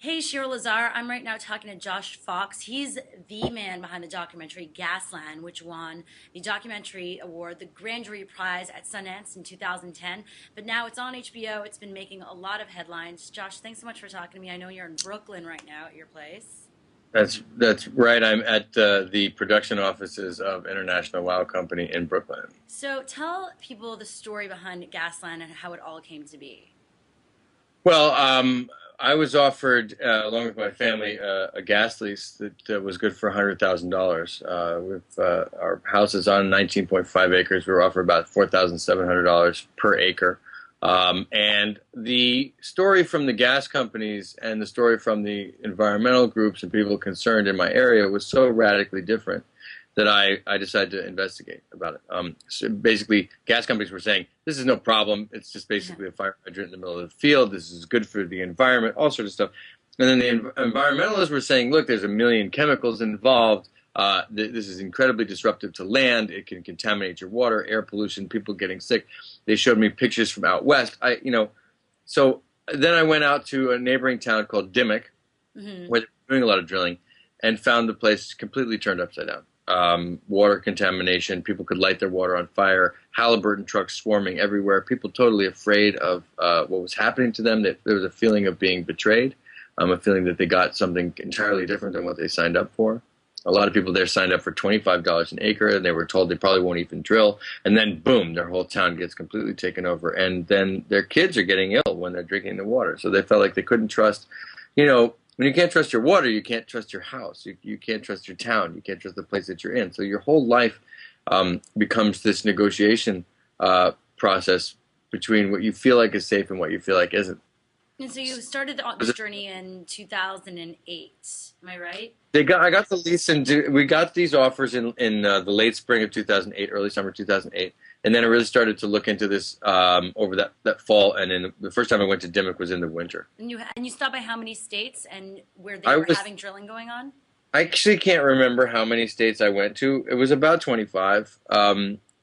Hey, Shira Lazar. I'm right now talking to Josh Fox. He's the man behind the documentary Gasland, which won the documentary award, the Grand Jury Prize at Sundance in 2010. But now it's on HBO. It's been making a lot of headlines. Josh, thanks so much for talking to me. I know you're in Brooklyn right now at your place. That's right. I'm at the production offices of International Wow Company in Brooklyn. So tell people the story behind Gasland and how it all came to be. Well, I was offered, along with my family, a gas lease that was good for $100,000. With our house is on 19.5 acres, we were offered about $4,700 per acre. And the story from the gas companies and the story from the environmental groups and people concerned in my area was so radically different that I decided to investigate about it. So basically, gas companies were saying, this is no problem. It's just basically a fire hydrant in the middle of the field. This is good for the environment, all sorts of stuff. And then the environmentalists were saying, look, there's a million chemicals involved. This is incredibly disruptive to land. It can contaminate your water, air pollution, people getting sick. They showed me pictures from out west. So then I went out to a neighboring town called Dimmock, where they're doing a lot of drilling, and found the place completely turned upside down. Water contamination, people could light their water on fire, Halliburton trucks swarming everywhere, people totally afraid of what was happening to them. That there was a feeling of being betrayed, a feeling that they got something entirely different than what they signed up for. A lot of people there signed up for $25 an acre, and they were told they probably won't even drill. And then, boom, their whole town gets completely taken over. And then their kids are getting ill when they're drinking the water. So they felt like they couldn't trust, when you can't trust your water, you can't trust your house. You can't trust your town. You can't trust the place that you're in. So your whole life becomes this negotiation process between what you feel like is safe and what you feel like isn't. And so you started this journey in 2008. Am I right? I got the lease, and we got these offers in the late spring of 2008, early summer 2008, and then I really started to look into this over that fall. And then the first time I went to Dimmock was in the winter. And you stopped by how many states and where they were having drilling going on? I actually can't remember how many states I went to. It was about 25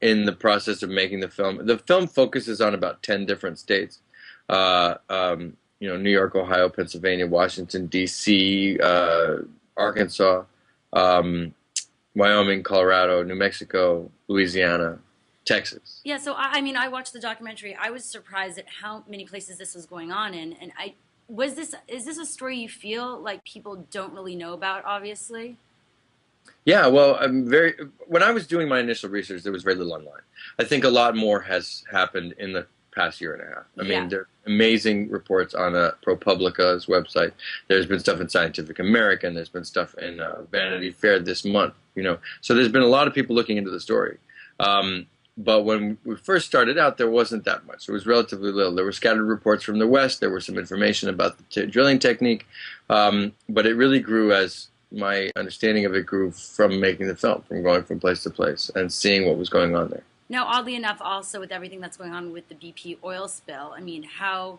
in the process of making the film. The film focuses on about 10 different states. New York, Ohio, Pennsylvania, Washington, D.C., Arkansas, Wyoming, Colorado, New Mexico, Louisiana, Texas. Yeah, so I watched the documentary. I was surprised at how many places this was going on in, and is this a story you feel like people don't really know about, obviously? Yeah, well, when I was doing my initial research, there was very little online. I think a lot more has happened in the past year and a half. I mean, there are amazing reports on ProPublica's website. There's been stuff in Scientific American. There's been stuff in Vanity Fair this month. So there's been a lot of people looking into the story. But when we first started out, there wasn't that much. There was relatively little. There were scattered reports from the West. There was some information about the drilling technique. But it really grew as my understanding of it grew from making the film, from going from place to place and seeing what was going on there. Now, oddly enough, also with everything that's going on with the BP oil spill, how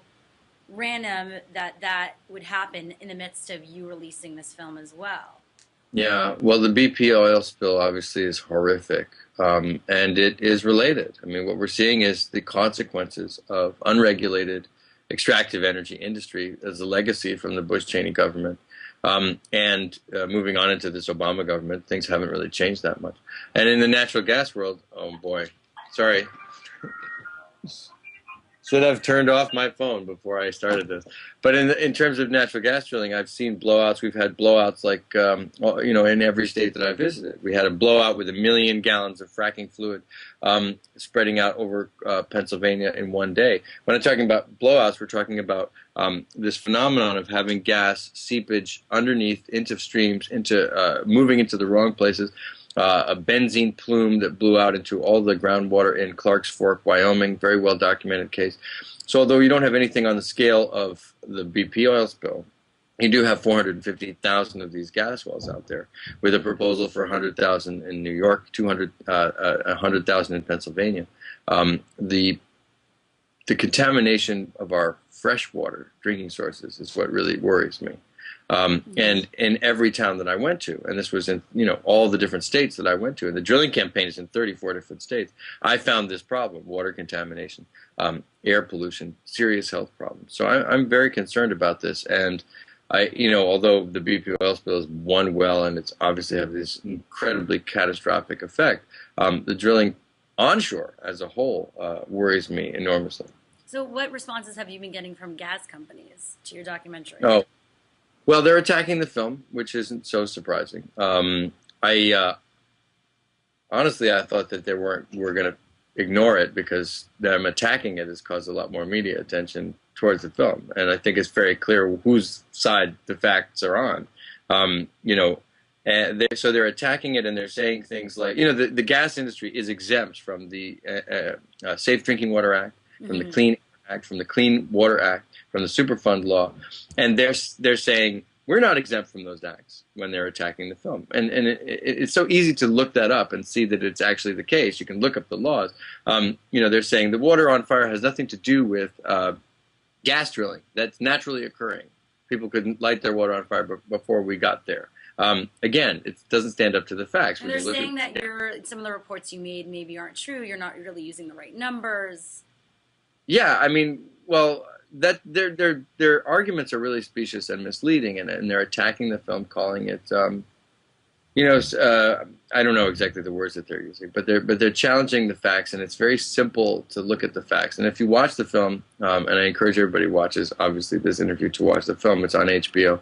random that would happen in the midst of you releasing this film as well. Yeah, well, the BP oil spill obviously is horrific, and it is related. What we're seeing is the consequences of unregulated extractive energy industry as a legacy from the Bush-Cheney government. And moving on into this Obama government, things haven't really changed that much. And in the natural gas world, oh boy, sorry. Should have turned off my phone before I started this. But in terms of natural gas drilling, I've seen blowouts. We've had blowouts like, in every state that I visited. We had a blowout with 1 million gallons of fracking fluid spreading out over Pennsylvania in one day. When I'm talking about blowouts, we're talking about this phenomenon of having gas seepage underneath into streams, moving into the wrong places. A benzene plume that blew out into all the groundwater in Clark's Fork, Wyoming, very well documented case. So although you don't have anything on the scale of the BP oil spill, you do have 450,000 of these gas wells out there, with a proposal for 100,000 in New York, 100,000 in Pennsylvania. The contamination of our freshwater drinking sources is what really worries me. And in every town that I went to, and this was in all the different states that I went to, and the drilling campaign is in 34 different states, I found this problem: water contamination, air pollution, serious health problems. So I'm very concerned about this, and although the BP oil spill is one well and it's obviously have this incredibly catastrophic effect, the drilling onshore as a whole worries me enormously. So, what responses have you been getting from gas companies to your documentary? Oh, well, they're attacking the film, which isn't so surprising. I honestly, I thought that they were going to ignore it because them attacking it has caused a lot more media attention towards the film, and I think it's very clear whose side the facts are on. Um, you know, so they're attacking it, and they're saying things like, the gas industry is exempt from the Safe Drinking Water Act, from the Hmm. Clean Air Act, from the Clean Water Act, from the Superfund law, and they're saying we're not exempt from those acts when they're attacking the film. And it's so easy to look that up and see that it's actually the case. You can look up the laws. They're saying the water on fire has nothing to do with gas drilling. That's naturally occurring. People couldn't light their water on fire before we got there. Again, it doesn't stand up to the facts. And they're saying that some of the reports you made maybe aren't true. You're not really using the right numbers. Yeah, I mean, well, that their arguments are really specious and misleading, and they're attacking the film, calling it, I don't know exactly the words that they're using, but they're challenging the facts, and it's very simple to look at the facts. And if you watch the film, and I encourage everybody who watches, obviously, this interview to watch the film. It's on HBO.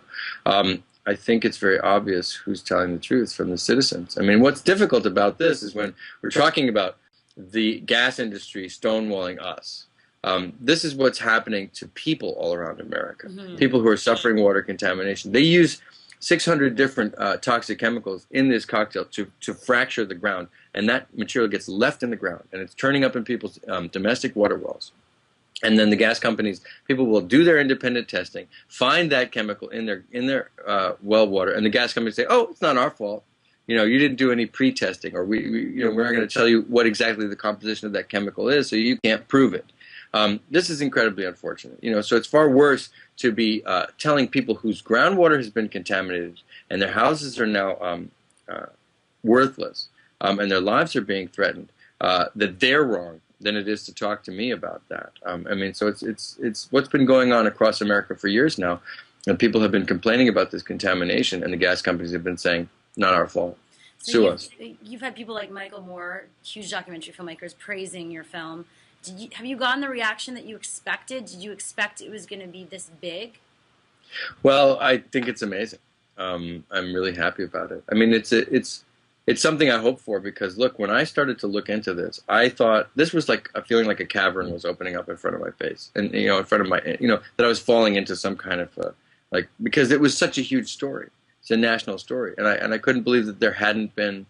I think it's very obvious who's telling the truth from the citizens. I mean, what's difficult about this is when we're talking about the gas industry stonewalling us. This is what's happening to people all around America. Hmm. People who are suffering water contamination. They use 600 different toxic chemicals in this cocktail to fracture the ground, and that material gets left in the ground, and it's turning up in people's domestic water wells. And then the gas companies, people will do their independent testing, find that chemical in their well water, and the gas companies say, "Oh, it's not our fault. You didn't do any pre-testing, or we're not going to tell you what exactly the composition of that chemical is, so you can't prove it." This is incredibly unfortunate. So it's far worse to be telling people whose groundwater has been contaminated and their houses are now worthless, and their lives are being threatened, that they're wrong, than it is to talk to me about that. So it's what's been going on across America for years now, and people have been complaining about this contamination, and the gas companies have been saying, "Not our fault. So Sue us." you've had people like Michael Moore, huge documentary filmmakers, praising your film. Have you gotten the reaction that you expected? Did you expect it was going to be this big? Well, I think it's amazing. I'm really happy about it. I mean, it's something I hope for, because look, when I started to look into this, I thought this was like a feeling like a cavern was opening up in front of my face, and in front of my, that I was falling into some kind of because it was such a huge story. It's a national story, and I couldn't believe that there hadn't been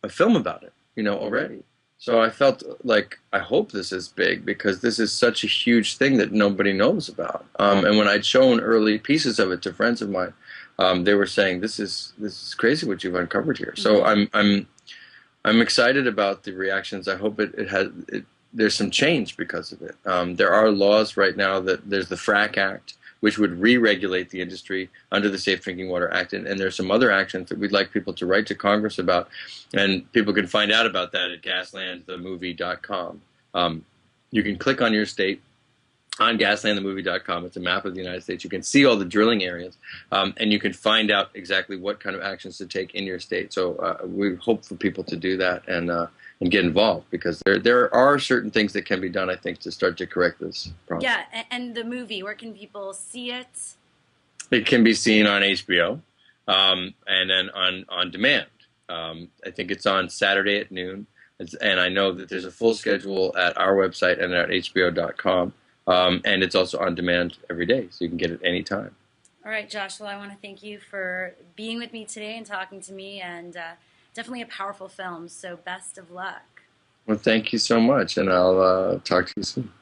a film about it, already. So I felt like I hope this is big, because this is such a huge thing that nobody knows about. And when I'd shown early pieces of it to friends of mine, they were saying, "This is crazy what you've uncovered here." So I'm excited about the reactions. I hope there's some change because of it. There are laws right now that there's the FRAC Act, which would re-regulate the industry under the Safe Drinking Water Act, and there's some other actions that we'd like people to write to Congress about, and people can find out about that at gaslandthemovie.com. You can click on your state on gaslandthemovie.com. It's a map of the United States. You can see all the drilling areas, and you can find out exactly what kind of actions to take in your state. So we hope for people to do that and get involved, because there are certain things that can be done, I think, to start to correct this problem. Yeah, and the movie, where can people see it? It can be seen on HBO, and then on demand. I think it's on Saturday at noon, and I know that there's a full schedule at our website and at HBO.com. And it's also on demand every day, so you can get it anytime. All right, Josh, well, I want to thank you for being with me today and talking to me, and definitely a powerful film, so best of luck. Well, thank you so much, and I'll talk to you soon.